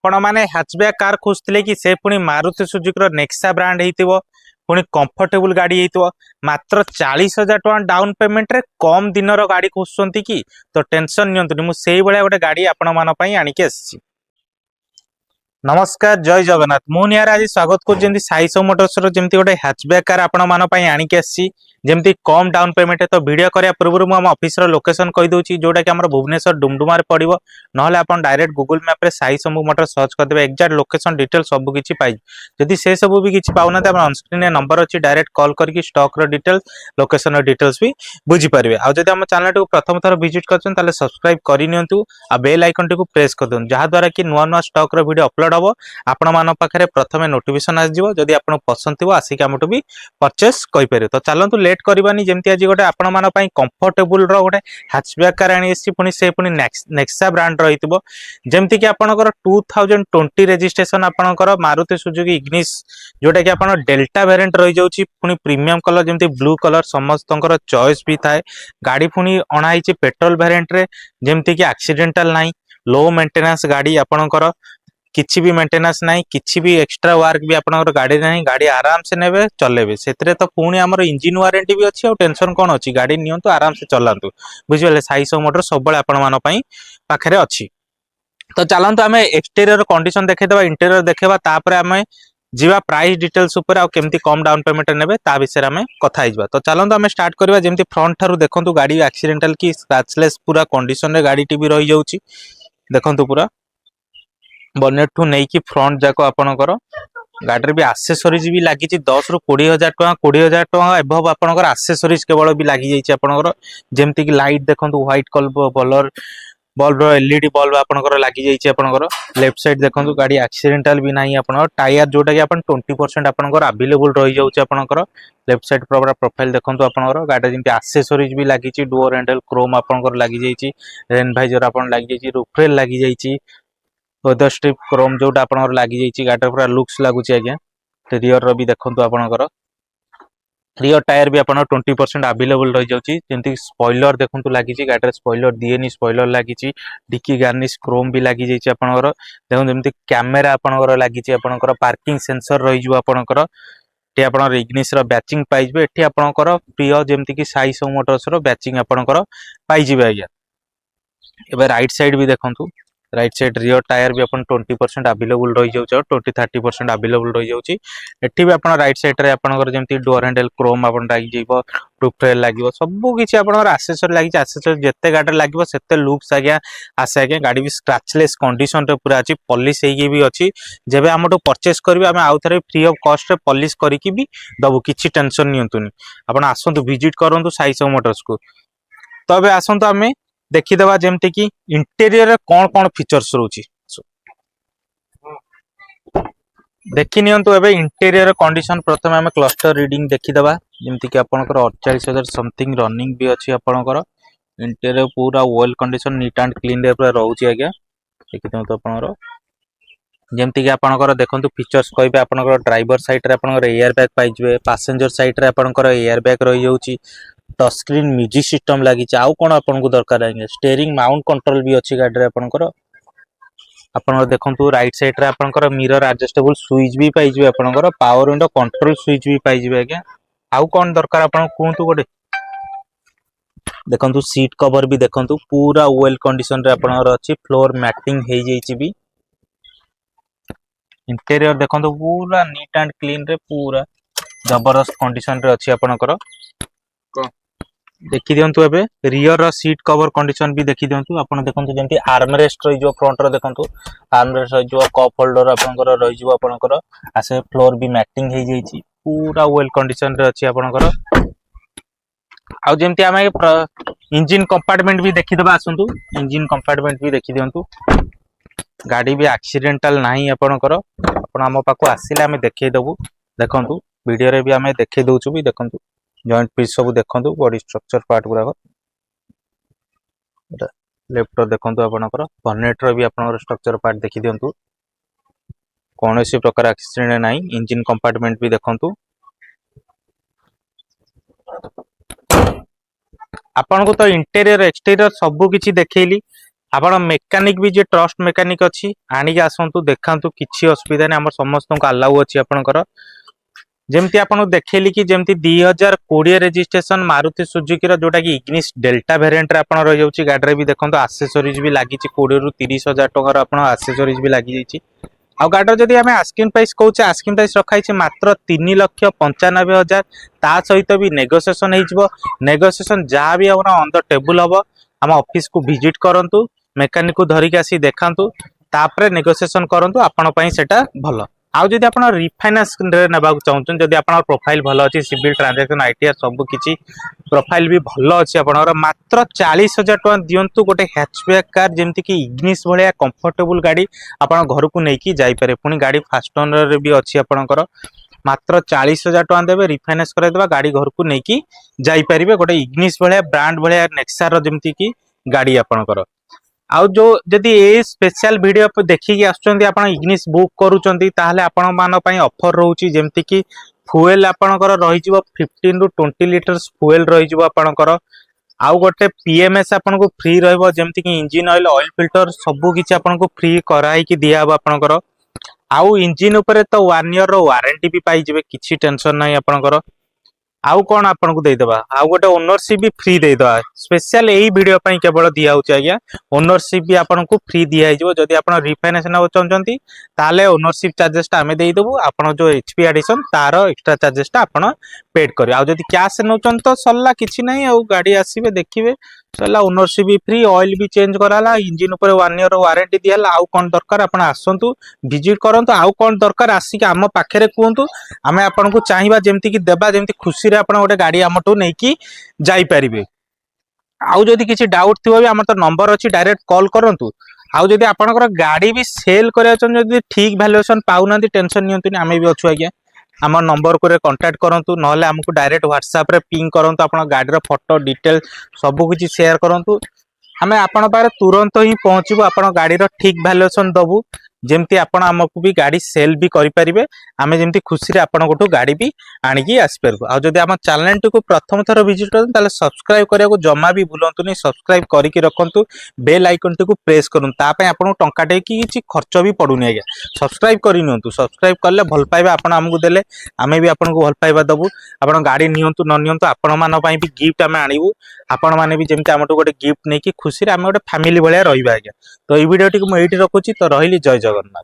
आपण मैंने hatchback car खोजुले कि से पुणी मारुति सुजुकी नेक्सा ब्रांड हो पुणी कंफर्टेबल गाड़ी हो मात्र 40,000 टका डाउन पेमेंट रे कम दिन गाड़ी खोजुंट कि तो टेंशन नियंतुनी मुझे गोटे गाड़ी आपण मानी आणिकी आसी। नमस्कार जय जगन्नाथ मुझे यार आज स्वागत कर साई सो मोटर्स जमी गोटे हैचबैक कार आपण मानी आणिकी आसी जमती कम डाउन पेमेंट। तो वीडियो करिया पूर्व मु ऑफिस लोकेशन कही दूची जोटा कि भुवनेश्वर डुमडुमा पड़ो ना आप डायरेक्ट गूगल मैप रे साई समूह मोटर सर्च करदे एक्जाक्ट लोकेशन डिटेल सब किसी पाई जदि से सब भी किसी पाऊना ऑनस्क्रीन नंबर अच्छी डायरेक्ट कॉल करके स्टॉक डिटेल्स लोकेशन डिटेल्स भी बुझीपारे। आदि आम चैनल को प्रथम थर विजिट कर सब्सक्राइब करनी आ बेल आइकन टी प्रेस कर दिखाँ जहाँद्वारा कि नुआ नुआ स्टॉक वीडियो अपलोड हम आपण मान पाखे प्रथम नोटिफिकेशन आसो जदि आप पसंद थी आसिक आमठू भी परचेस करें। तो चलतु लेट करवानी जमी आज गोटे आपण मान कंफर्टेबल गोटे हैचबैक कार आनी पुणी से पुणी नेक्सा ब्रांड रही जमती कि आपंकर 2020 रेजिस्ट्रेशन आपंकर मारुति सुजुकी इग्निस जोटा कि आप डेल्टा वेरिएंट रही जाऊँगी पुणी प्रीमियम कलर जमी ब्लू कलर समस्त चॉइस भी थाए गाड़ी पुणी अणाई पेट्रोल वेरिएंट रे जमती कि एक्सीडेंटल नाई लो मेंटेनेंस गाड़ी आपंकर किछि भी मेंटेनेंस नहीं किछि भी एक्स्ट्रा वर्क भी आपनकर गाड़ी नहीं गाड़ी आराम से नेबे चलेबे सेतरे तो पुणी हमर इंजिन वारंटी भी अच्छी और टेंशन कोन अच्छी गाड़ी नियंतु आराम से चलांतु बुझिबले साई सो मोटर सब आपण मान पई पाखरे अच्छी। तो चलतु आम एक्सटेरियर कंडीशन देखेदबा इंटेरियर देखेबा तापर आम जीवा प्राइस डिटेल्स ऊपर आ केमती कम डाउन पेमेंट नेबे ता विषय आम कथा हिजबा। तो चलतु आम स्टार्ट करबा जेमती फ्रंट थारु देखंतु गाड़ी एक्सीडेंटल की स्क्रैचलेस पूरा कंडीशन रे गाड़ी टी भी रही जाउची देखंतु पूरा बनेट ठू नहीं कि फ्रंट जाक आपणकर गाड़ी भी आसेसरीज भी लगी 10 ରୁ 20,000 टका 20,000 टका एभव आपणकर आसेसरीज केवल भी लगी जाइए आपणकर जेमती कि लाइट देखंतु white colour bulb LED bulb आपणकर लगी जाइए आपणकर लेफ्ट साइड देखंतु गाड़ी एक्सीडेंटल भी नहीं आपन टायर जोटा कि अपन 20% आपणकर अवेलेबल रही जाउची आपणकर लेफ्ट साइड पूरा प्रोफाइल देखंतु आपणकर गाड़ी जेमती आसेसरीज भी लगी डोर हैंडल क्रोम आपणकर लगी जाइए रेन वाइजर आपन लगी जाइए रूफ रेल लगी जाइए वेदर स्ट्रिप क्रोम जोटा आपनकर लागि जाइछि गाड़ी पूरा लुक्स लागुछि आज्ञा। रियर रो भी देखंतु आपनकर रियर टायर भी आपन 20% अवेलेबल रही जाउछि जेंति स्पॉइलर देखंतु लागिछि गाड़ी स्पॉइलर डीएनई स्पॉइलर लागिछि डिक्की गार्निश क्रोम भी लागि जाइछि आपनकर देखो जेंति कैमरा आपनकर लागिछि आपनकर पार्किंग सेंसर रही जो आपनकर टे आपन इग्निस रो बैचिंग पाइबे एठी आपनकर प्रिय जेंति कि साई सो मोटर्स रो बैचिंग आपनकर पाइजिबे आज्ञा। एबे राइट साइड भी देखंतु राइट साइड रियर टायर भी अपन 20% अवेलेबल रही जाउछ 20-30% अवेलेबल रही जाउछ एठी भी अपन राइट साइड रे आपनकर जेमति डोर हैंडल क्रोम अपन लागि जेबो रूफ रेल लागिवो सब किछि आपनकर एक्सेसरी लागि एक्सेसरी जत्ते गाडी लागिवो सेते लुक्स आज्ञा आसे आज्ञा गाडी भी स्क्रैचलेस कंडीशन रे पूरा अछि पॉलिश हेगी भी अछि जेबे हमटो परचेस करबे हम आउ थरे फ्री ऑफ कॉस्ट रे पॉलिश करिकि भी दबु किछि टेंशन नियंतुनी अपन आसंतु विजिट करंतु साई सो मोटर्स को। तबे आसंतु आमे देखिदेवा जेमती कि इंटेरियर कौन कौन फीचर्स रोची देखि नियंतु एबे इंटेरियर कंडीशन प्रथम आमे क्लस्टर रीडिंग देखिदेवा जेमती कि आपनकर 48,000 समथिंग रनिंग भी अछि आपनकर इंटेरियर पूरा well condition neat and clean रे पूरा रहउची आज्ञा देखिथौ तो आपनकर जेमती कि आपनकर देखंतु फीचर्स कहबे आपनकर ड्राइवर साइड रे आपनकर एयर बैग पाइजबे पैसेंजर साइड रे आपनकर एयर बैग रही जाउची टच स्क्रीन म्यूजिक सिस्टम लगी आउ कौन आपन को दरकार आगे स्टीयरिंग माउंट कंट्रोल भी अच्छी गाड़ी आपनकर आपन देखंतु राइट साइड रे आपनकर मिरर एडजस्टेबल स्विच भी पाइजबे आपनकर पावर विंडो कंट्रोल स्विच भी पाइजबे आज्ञा आउ कौन दरकार आपन कोंतु गोटे देखंतु सीट कवर भी देखंतु पूरा वेल कंडीशन रे आपनकर अछि फ्लोर मैटिंग हे जाइछि भी इंटीरियर देखंतु पूरा नीट एंड क्लीन रे पूरा जबरदस्त कंडीशन रे अछि आपनकर देखि दियंतु एबे रियर रो सीट कवर कंडीशन भी देखि दियंतु आपन देखंतु जेंति आर्मरेस्ट रही जो फ्रंट रो देखंतु आर्मरेस्ट रही जो कप होल्डर आपनकर रही जो आपनकर आसे फ्लोर भी मैटिंग हे जाइछि पूरा वेल कंडीशन रे अछि आपनकर आ जेंति आमे इंजन कंपार्टमेंट भी देखि दबा आसंतु इंजन कंपार्टमेंट भी देखि दियंतु गाड़ी भी एक्सीडेंटल नाही आपनकर आपन हम पाको आसिले आमे देखै दबु देखंतु वीडियो रे भी आमे देखै दउछु भी देखंतु जॉइंट पीस सब देखंतु बॉडी स्ट्रक्चर पार्ट गुरा लेफ्ट देखंतु आपनकर बनेट रो भी आपनकर स्ट्रक्चर पार्ट देखि दियंतु कोनोसी प्रकार एक्सीडेंट नाही इंजन कंपार्टमेंट भी देखंतु आपन को तो इंटीरियर एक्सटीरियर सब किछि देखैली ଆପଣ ମେକାନିକ ବି ଯେ ଟ୍ରଷ୍ଟ ମେକାନିକ ଅଛି ଆଣିକି ଆସନ୍ତୁ ଦେଖାନ୍ତୁ କିଛି ଅସୁବିଧା ନାହିଁ ଆମର ସମସ୍ତଙ୍କୁ ଆଲାଉ ଅଛି ଆପଣଙ୍କର ଯେମିତି ଆପଣଙ୍କୁ ଦେଖେଇଲି କି ଯେମିତି 2020 ରେଜିଷ୍ଟ୍ରେସନ ମାରୁତି ସୁଜୁକି ର जोटा कि इग्निस डेल्टा वेरिएंट रे आपण रही जाउची गाडी रे भी देखंतु एक्सेसरीज भी लागि छि 20 रु 30,000 टका आपण एक्सेसरीज भी लागि जाइछि आ गाडी जदि हमें आस्किंग प्राइस कहूचे आस्किंग प्राइस रखाई छि मात्र 3,95,000 ता सहित भी नेगोशिएशन हेजिवो नेगोशिएशन जहाँ भी आपण ऑन द टेबल हबो हम ऑफिस को विजिट करंतु मेकानिक को धरिक आसी देखांतु तापरे नेगोशिएशन करंतु आपण पई सेटा भलो आउ जदि आपण रिफाइनांस रे नेबा चाहउछन जदि आपण प्रोफाइल भलो अछि सिविल ट्रांजैक्शन आईटीआर सब किछि प्रोफाइल भी भलो अछि आपणर मात्र 40,000 टका दियंतु गोटे हैचबैक कार जेमति कि इग्निस भलिया कंफर्टेबल गाड़ी आपण घर को नेकी जाई पारे पुनी गाड़ी फास्ट ओनर रे भी अछि आपणकर मात्र 40,000 टका देबे रिफाइनांस करे देबा गाड़ी घर को नेकी जाई परिबे गोटे इग्निस भलिया ब्रांड भलिया नेक्सा रो जेमति कि गाड़ी आपणकर आउ जो जदि ए स्पेशल वीडियो पे देखिकी आछुचंदी आपण इग्निस बुक करूचंदी ताहले आपण मान पई ऑफर रहउची जेमति कि फुएल आपणकर रही जिवो 15 रु 20 लीटर्स फुएल रही जिवो आपणकर आउ गोटे पीएमएस आपन को फ्री रहइबो जेमति कि इंजन ऑयल ऑयल फिल्टर सब किछि आपन को फ्री कराई कि दिया हबो आपणकर आउ इंजन ऊपर तो 1 ईयर रो वारंटी भी पाई जिवे किछि टेंशन नाही आपणकर आउ कोन आपन को देदेबा आउ गोटे ओनरशिप भी फ्री देदेबा स्पेशल एही वीडियो पई केवल दिया होची आज्ञा ओनरशिप भी आपन को फ्री दिया हिजो जदि आपन रिफाइनेंस न चाहचंती ताले ओनरशिप चार्जेस ता हमें देई देबो आपन जो एचपी एडिशन तार एक्स्ट्रा चार्जेस ता आपन पेड करियो आउ जदि कैश नउचन तो सल्ला किछि नाही आउ गाड़ी आसीबे देखिबे सल्ला ओनरशिप भी फ्री ऑयल भी चेंज कराला इंजन ऊपर 1 ईयर वारंटी दियाला आउ कोन दरकार आपन आसंतु विजिट करंतु आउ कोन दरकार आसी के हम पाखरे कुंतु हमें आपन को चाहिबा जेमति कि देबा जेमति खुशी रे आपन गोटे गाड़ी हमटू नै कि जाई परिबे आउ जदि किछि डाउट थिबो भी हमर तो नंबर अछि डायरेक्ट कॉल करंतु आउ जदि आपनकर गाड़ी भी सेल करे छन जदि ठीक वैल्यूएशन पाउनंती टेंशन नियंतु हमें भी अछु आज्ञा हमर नंबर को कांटेक्ट करंतु नहले हमको डायरेक्ट व्हाट्सएप रे पिंग करंतु आपन गाड़ी रो फोटो डिटेल सब किछि शेयर करंतु हमें आपन पारे तुरंत ही पहुंचबो आपन गाड़ी रो ठीक वैल्यूएशन दबु जेमती आपन हमकु भी गाड़ी सेल भी करि परिबे आमे जेमती खुशी रे आपन गोटो गाड़ी भी आनी की आसी परबो आ जदि हम चैनल को प्रथम थर विजिट करन ताले सब्सक्राइब करिया को जमा भी भूलंतु नहीं सब्सक्राइब करी की रखंतु बेल आइकन को प्रेस करन ता पय आपन टंका टे की किछि खर्च भी पडुनी आज्ञा सब्सक्राइब करि नियंतु सब्सक्राइब करले भल पाइबा आपन हमकु देले आमे भी आपन को भल पाइबा दबु आपन गाड़ी नियंतु न नियंतु आपन मान पय भी गिफ्ट आमे आनिबु आपन माने भी जेमती हमटो गोटे गिफ्ट नै की खुशी रे आमे गोटे फैमिली भलिया रहिबा आज्ञा तो ई वीडियो टी को मैं एठी रखुची तो रहिली जय जगन्नाथ।